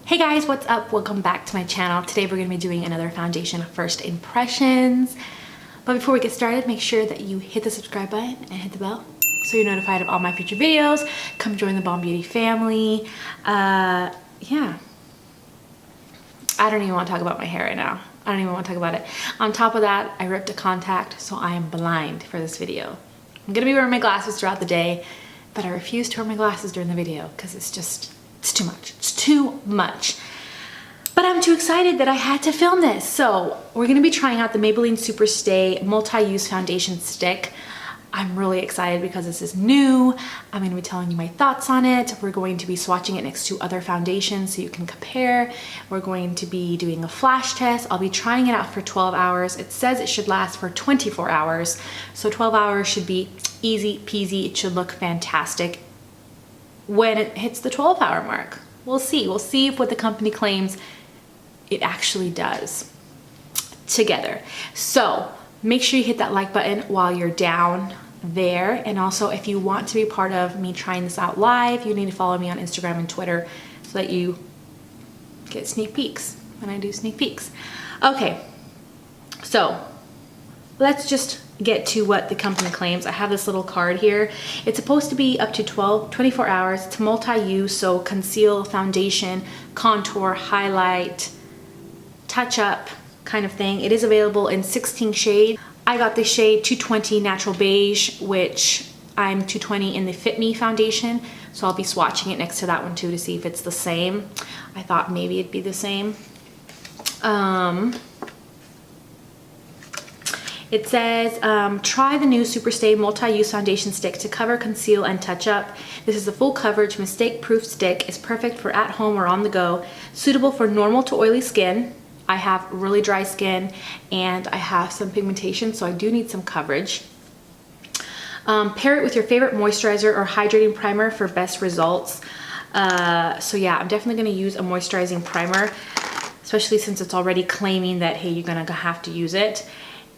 Hey guys, what's up? Welcome back to my channel. Today we're going to be doing another foundation first impressions. But before we get started, make sure that you hit the subscribe button and hit the bell so you're notified of all my future videos. Come join the Bomb Beauty family. Yeah. I don't even want to talk about my hair right now. I don't even want to talk about it. On top of that, I ripped a contact, so I am blind for this video. I'm going to be wearing my glasses throughout the day, but I refuse to wear my glasses during the video because it's too much. It's too much. But I'm too excited that I had to film this. So we're gonna be trying out the Maybelline Superstay multi-use foundation stick. I'm really excited because this is new. I'm gonna be telling you my thoughts on it. We're going to be swatching it next to other foundations so you can compare. We're going to be doing a flash test. I'll be trying it out for 12 hours. It says it should last for 24 hours. So 12 hours should be easy peasy. It should look fantastic when it hits the 12-hour mark. We'll see. We'll see if what the company claims it actually does together. So make sure you hit that like button while you're down there. And also, if you want to be part of me trying this out live, you need to follow me on Instagram and Twitter so that you get sneak peeks when I do sneak peeks. Okay, so let's just get to what the company claims. I have this little card here. It's supposed to be up to 24 hours. It's multi-use, so conceal, foundation, contour, highlight, touch up kind of thing. It is available in 16 shades. I got the shade 220 Natural Beige, which I'm 220 in the Fit Me foundation, so I'll be swatching it next to that one too to see if it's the same. I thought maybe it'd be the same. It says, try the new Superstay multi-use foundation stick to cover, conceal, and touch up. This is a full coverage, mistake-proof stick. Is perfect for at home or on the go. Suitable for normal to oily skin. I have really dry skin and I have some pigmentation, so I do need some coverage. Pair it with your favorite moisturizer or hydrating primer for best results. So yeah, I'm definitely going to use a moisturizing primer, especially since it's already claiming that, hey, you're going to have to use it.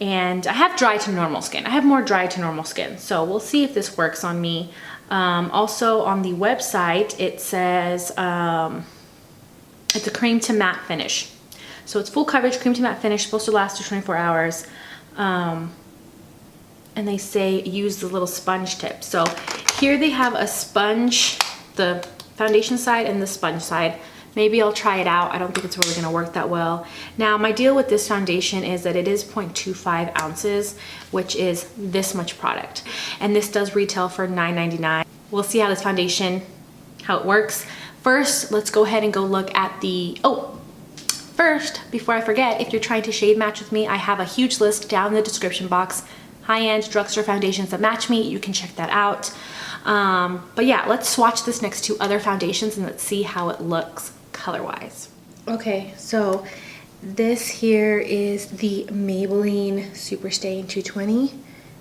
And I have dry to normal skin. I have more dry to normal skin. So we'll see if this works on me. Also on the website, it says it's a cream to matte finish. So it's full coverage, cream to matte finish, supposed to last for 24 hours. And they say use the little sponge tip. So here they have a sponge, the foundation side and the sponge side. Maybe I'll try it out. I don't think it's really gonna work that well. Now, my deal with this foundation is that it is 0.25 ounces, which is this much product. And this does retail for $9.99. We'll see how this foundation, how it works. First, let's go ahead and go look at the, first, before I forget, if you're trying to shade match with me, I have a huge list down in the description box. High-end drugstore foundations that match me, you can check that out. But yeah, let's swatch this next to other foundations and let's see how it looks color-wise. Okay, so this here is the Maybelline Superstay in 220.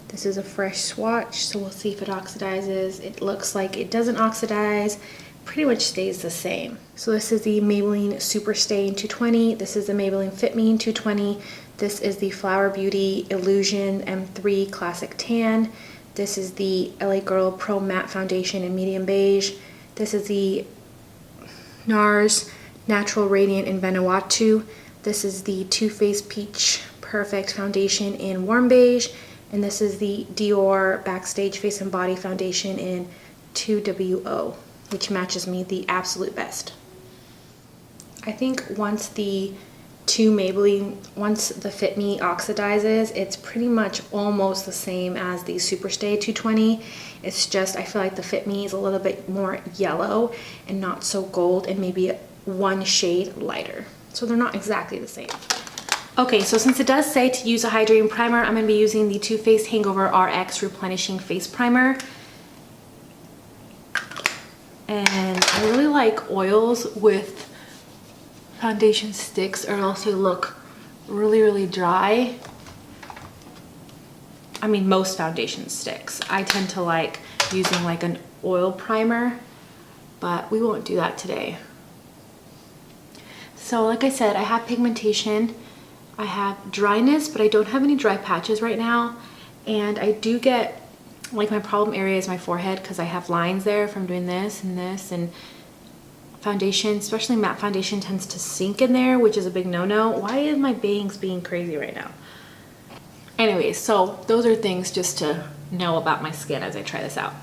This is a fresh swatch, so we'll see if it oxidizes. It looks like it doesn't oxidize, pretty much stays the same. So this is the Maybelline Superstay in 220. This is the Maybelline Fit Me in 220. This is the Flower Beauty Illusion M3 Classic Tan. This is the LA Girl Pro Matte Foundation in medium beige. This is the NARS Natural Radiant in Vanuatu. This is the Too Faced Peach Perfect Foundation in warm beige. And this is the Dior Backstage Face and Body Foundation in 2WO, which matches me the absolute best. I think once the once the Fit Me oxidizes, it's pretty much almost the same as the Superstay 220. It's just, I feel like the Fit Me is a little bit more yellow and not so gold and maybe one shade lighter. So they're not exactly the same. Okay, so since it does say to use a hydrating primer, I'm gonna be using the Too Faced HangoverRX Replenishing Face Primer. And I really like oils with foundation sticks, or else they look really, really dry. I mean, most foundation sticks. I tend to like using like an oil primer, but we won't do that today. So like I said, I have pigmentation, I have dryness, but I don't have any dry patches right now. And I do get, like, my problem area is my forehead because I have lines there from doing this and this, and foundation, especially matte foundation, tends to sink in there, which is a big no-no. Why is my bangs being crazy right now? Anyways, so those are things just to know about my skin as I try this out.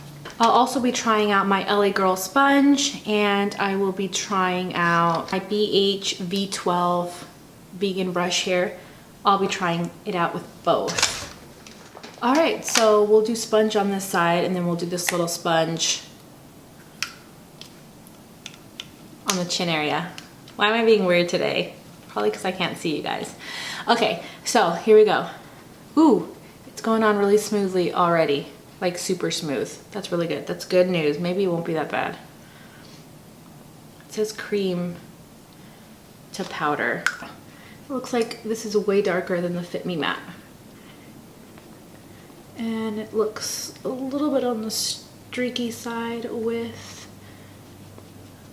I'll also be trying out my LA Girl sponge, and I will be trying out my BH V12 vegan brush here. I'll be trying it out with both. All right, so we'll do sponge on this side, and then we'll do this little sponge on the chin area. Why am I being weird today? Probably because I can't see you guys. Okay, so here we go. Ooh, it's going on really smoothly already. Like super smooth. That's really good. That's good news. Maybe it won't be that bad. It says cream to powder. It looks like this is way darker than the Fit Me matte. And it looks a little bit on the streaky side with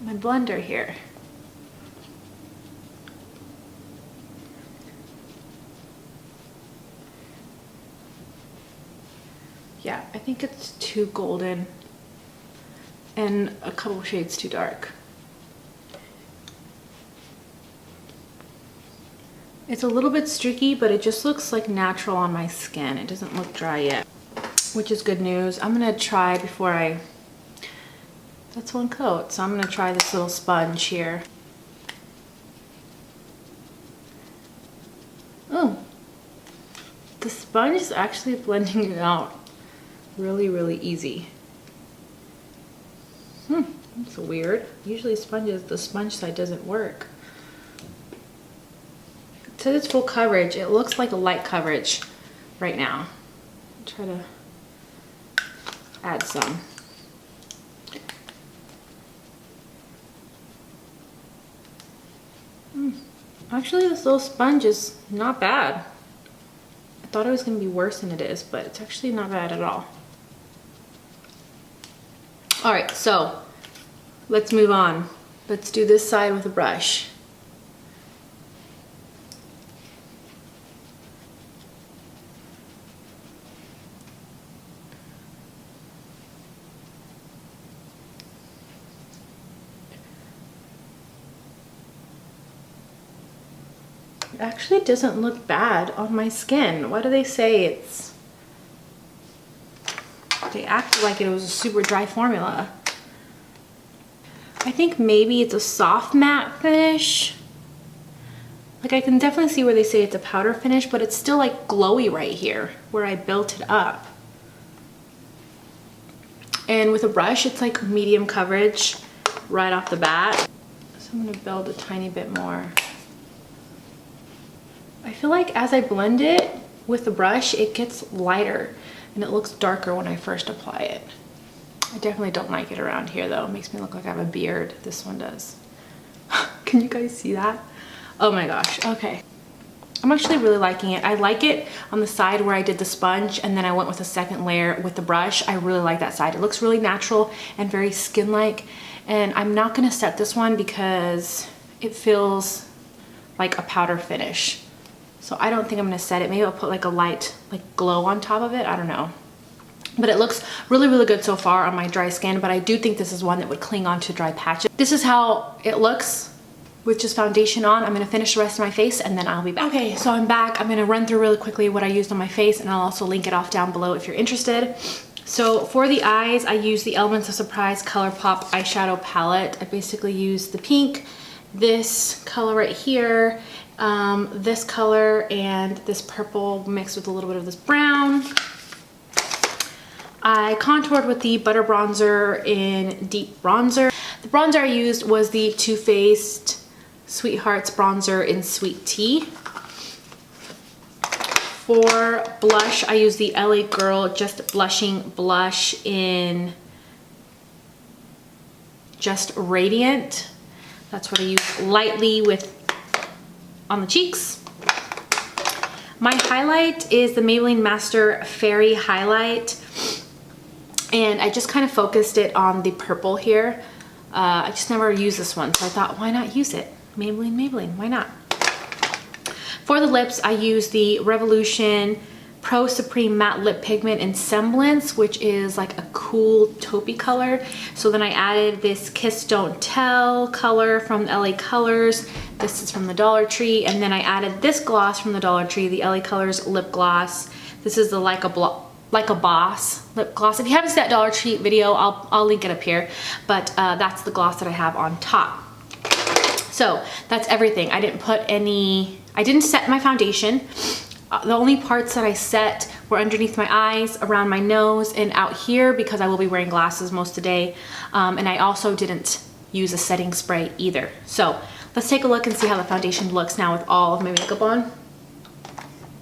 my blender here. Yeah, I think it's too golden and a couple shades too dark. It's a little bit streaky, but it just looks like natural on my skin. It doesn't look dry yet, which is good news. I'm gonna try before that's one coat. So I'm gonna try this little sponge here. Oh, the sponge is actually blending it out really, really easy. That's weird. Usually sponges, the sponge side doesn't work. It says it's full coverage. It looks like a light coverage right now. I'll try to add some. Actually, this little sponge is not bad. I thought it was going to be worse than it is, but it's actually not bad at all. All right, so let's move on. Let's do this side with a brush. It actually doesn't look bad on my skin. Why do they say it's... They acted like it was a super dry formula. I think maybe it's a soft matte finish. Like I can definitely see where they say it's a powder finish, but it's still like glowy right here where I built it up. And with a brush, it's like medium coverage right off the bat. So I'm gonna build a tiny bit more. I feel like as I blend it with the brush, it gets lighter and it looks darker when I first apply it. I definitely don't like it around here though. It makes me look like I have a beard. This one does. Can you guys see that? Oh my gosh, okay. I'm actually really liking it. I like it on the side where I did the sponge and then I went with a second layer with the brush. I really like that side. It looks really natural and very skin-like. And I'm not gonna set this one because it feels like a powder finish. So I don't think I'm gonna set it. Maybe I'll put like a light like glow on top of it. I don't know. But it looks really, really good so far on my dry skin. But I do think this is one that would cling on to dry patches. This is how it looks with just foundation on. I'm gonna finish the rest of my face and then I'll be back. Okay, so I'm back. I'm gonna run through really quickly what I used on my face and I'll also link it off down below if you're interested. So for the eyes, I used the Elements of Surprise Colourpop eyeshadow palette. I basically used the pink, this color right here, this color, and this purple mixed with a little bit of this brown. I contoured with the Butter Bronzer in Deep Bronzer. The bronzer I used was the Too Faced Sweethearts Bronzer in Sweet Tea. For blush, I used the LA Girl Just Blushing Blush in Just Radiant. That's what I use lightly with on the cheeks. My highlight is the Maybelline Master Fairy Highlight. And I just kind of focused it on the purple here. I just never used this one, so I thought, why not use it? Maybelline, why not? For the lips, I used the Revolution Pro Supreme Matte Lip Pigment in Semblance, which is like a cool taupey color. So then I added this Kiss Don't Tell color from LA Colors. This is from the Dollar Tree. And then I added this gloss from the Dollar Tree, the LA Colors Lip Gloss. This is the Like a Boss lip gloss. If you haven't seen that Dollar Tree video, I'll link it up here. But that's the gloss that I have on top. So that's everything. I didn't set my foundation. The only parts that I set were underneath my eyes, around my nose, and out here because I will be wearing glasses most of the day. And I also didn't use a setting spray either. So let's take a look and see how the foundation looks now with all of my makeup on.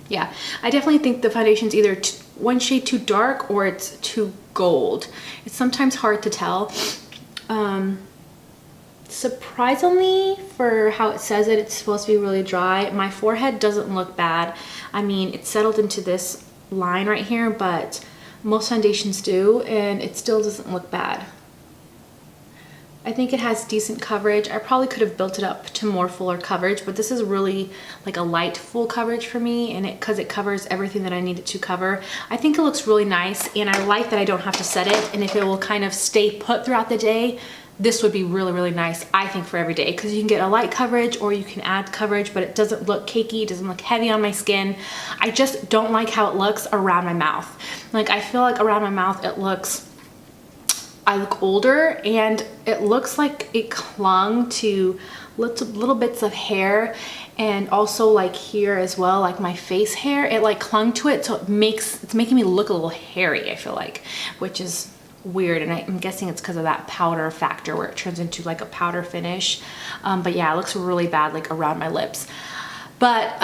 Yeah, I definitely think the foundation's either one shade too dark or it's too gold. It's sometimes hard to tell. Surprisingly, for how it says it's supposed to be really dry, my forehead doesn't look bad. I mean, it's settled into this line right here, but most foundations do, and it still doesn't look bad. I think it has decent coverage. I probably could have built it up to more fuller coverage, but this is really like a light full coverage for me, and because it covers everything that I need it to cover. I think it looks really nice, and I like that I don't have to set it, and if it will kind of stay put throughout the day, this would be really, really nice, I think, for every day, because you can get a light coverage or you can add coverage, but it doesn't look cakey, it doesn't look heavy on my skin. I just don't like how it looks around my mouth. Like, I feel like around my mouth I look older, and it looks like it clung to little bits of hair, and also like here as well, like my face hair, it like clung to it, so it's making me look a little hairy, I feel like, which is weird, and I'm guessing it's because of that powder factor where it turns into like a powder finish. But yeah, it looks really bad like around my lips. But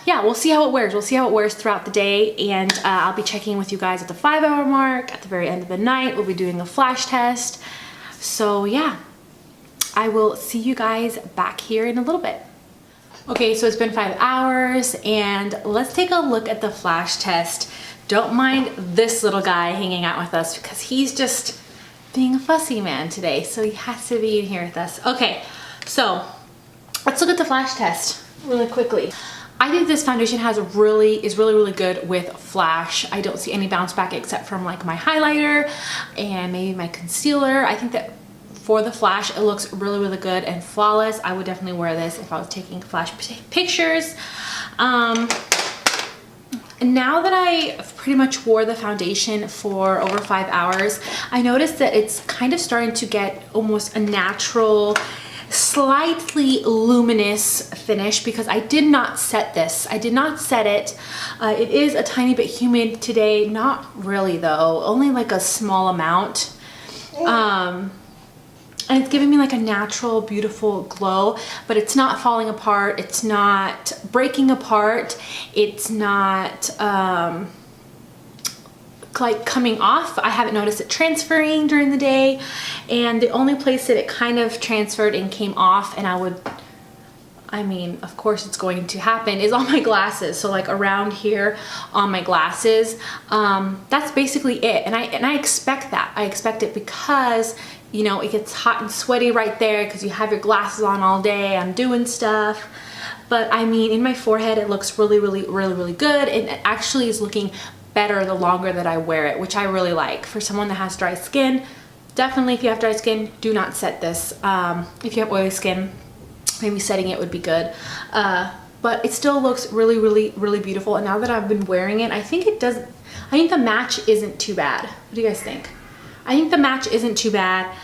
yeah, we'll see how it wears. We'll see how it wears throughout the day, and I'll be checking with you guys at the 5-hour mark. At the very end of the night, we'll be doing a flash test. So yeah, I will see you guys back here in a little bit. Okay, so it's been 5 hours, and let's take a look at the flash test. Don't mind this little guy hanging out with us because he's just being a fussy man today, so he has to be in here with us. Okay, so let's look at the flash test really quickly. I think this foundation is really good with flash. I don't see any bounce back except from like my highlighter and maybe my concealer. I think that for the flash, it looks really good and flawless. I would definitely wear this if I was taking flash pictures. Now that I pretty much wore the foundation for over 5 hours, I noticed that it's kind of starting to get almost a natural, slightly luminous finish because I did not set this. I did not set it. It is a tiny bit humid today. Not really though, only like a small amount. And it's giving me like a natural, beautiful glow, but it's not falling apart. It's not breaking apart. It's not like coming off. I haven't noticed it transferring during the day. And the only place that it kind of transferred and came off, and I mean, of course it's going to happen, is on my glasses. So like around here on my glasses, that's basically it. And I expect that. I expect it because, you know, it gets hot and sweaty right there because you have your glasses on all day. I'm doing stuff. But I mean, in my forehead, it looks really good. And it actually is looking better the longer that I wear it, which I really like. For someone that has dry skin, definitely if you have dry skin, do not set this. If you have oily skin, maybe setting it would be good. But it still looks really beautiful. And now that I've been wearing it, I think the match isn't too bad. What do you guys think? I think the match isn't too bad.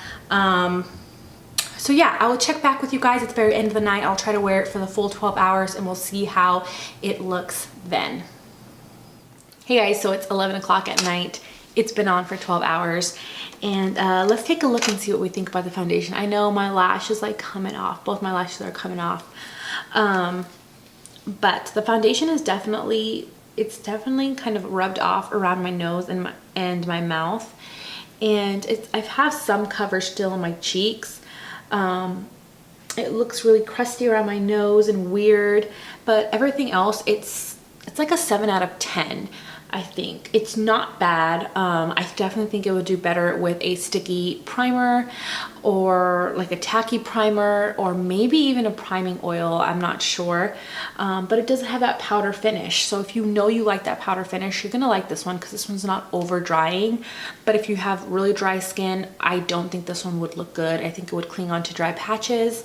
So yeah, I will check back with you guys at the very end of the night. I'll try to wear it for the full 12 hours and we'll see how it looks then. Hey guys, so it's 11 o'clock at night. It's been on for 12 hours. And let's take a look and see what we think about the foundation. I know my lash is like coming off. Both my lashes are coming off. But the foundation is definitely kind of rubbed off around my nose and my mouth. And I have some coverage still on my cheeks. It looks really crusty around my nose and weird, but everything else, it's like a 7 out of 10. I think it's not bad. I definitely think it would do better with a sticky primer or like a tacky primer, or maybe even a priming oil. I'm not sure, but it doesn't have that powder finish. So if you know you like that powder finish, you're gonna like this one because this one's not over drying. But if you have really dry skin, I don't think this one would look good. I think it would cling on to dry patches.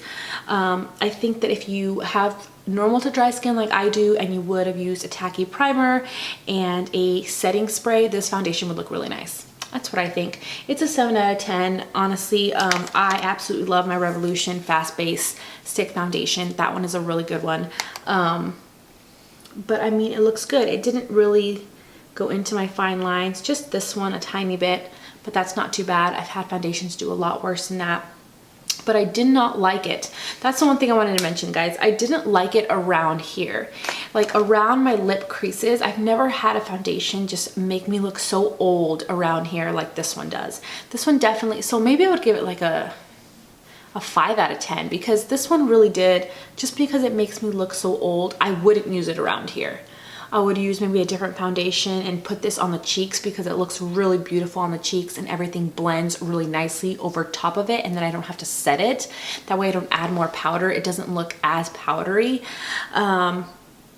I think that if you have normal to dry skin like I do, and you would have used a tacky primer and a setting spray, this foundation would look really nice. That's what I think. It's a 7 out of 10. Honestly, I absolutely love my Revolution Fast Base Stick Foundation. That one is a really good one. But I mean, it looks good. It didn't really go into my fine lines, just this one a tiny bit, but that's not too bad. I've had foundations do a lot worse than that. But I did not like it. That's the one thing I wanted to mention, guys. I didn't like it around here. Like around my lip creases, I've never had a foundation just make me look so old around here like this one does. This one definitely, so maybe I would give it like a 5 out of 10, because this one really did, just because it makes me look so old, I wouldn't use it around here. I would use maybe a different foundation and put this on the cheeks because it looks really beautiful on the cheeks and everything blends really nicely over top of it, and then I don't have to set it. That way I don't add more powder. It doesn't look as powdery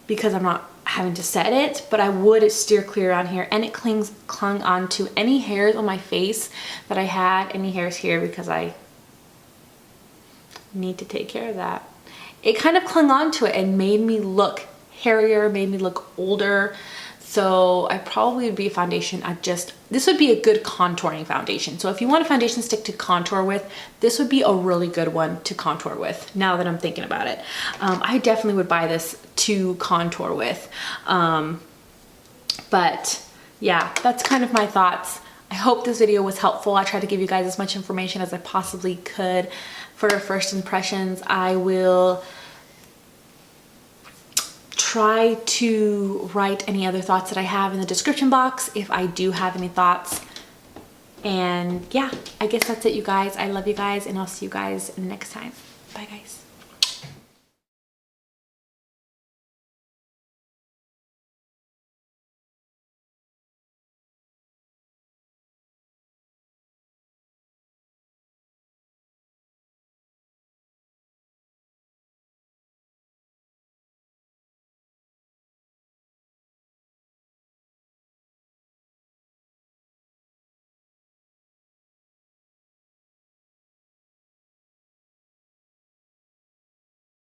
because I'm not having to set it, but I would steer clear around here, and it clung onto any hairs on my face that I had, any hairs here, because I need to take care of that. It kind of clung onto it and made me look hairier, made me look older. So I probably would be a foundation. This would be a good contouring foundation. So if you want a foundation stick to contour with, this would be a really good one to contour with, now that I'm thinking about it. I definitely would buy this to contour with. But yeah, that's kind of my thoughts. I hope this video was helpful. I tried to give you guys as much information as I possibly could for first impressions. I will try to write any other thoughts that I have in the description box if I do have any thoughts. And yeah, I guess that's it, you guys. I love you guys, and I'll see you guys next time. Bye, guys.